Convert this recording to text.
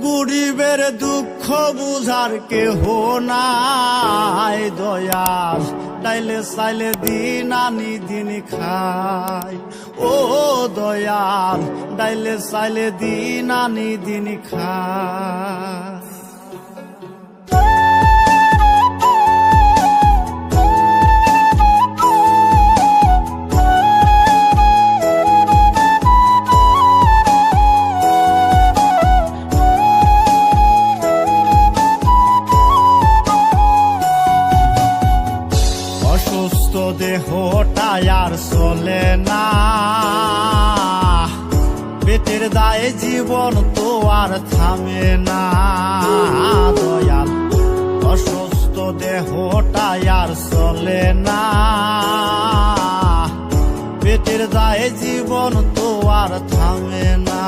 গরিবের দুঃখ বুঝার কেহ নাই, দয়াল ডাইলে চাইলে দিন আনি দিন খায়। ও দয়াল ডাইলে চাইলে দিন আনি দিন খায়। অসুস্থ দেহটা আর চলে না, পেটের দায়ে জীবন তো আর থামে না, দয়াল অসুস্থ দেহটা আর চলে না, পেটের দায়ে জীবন তো আর থামে না।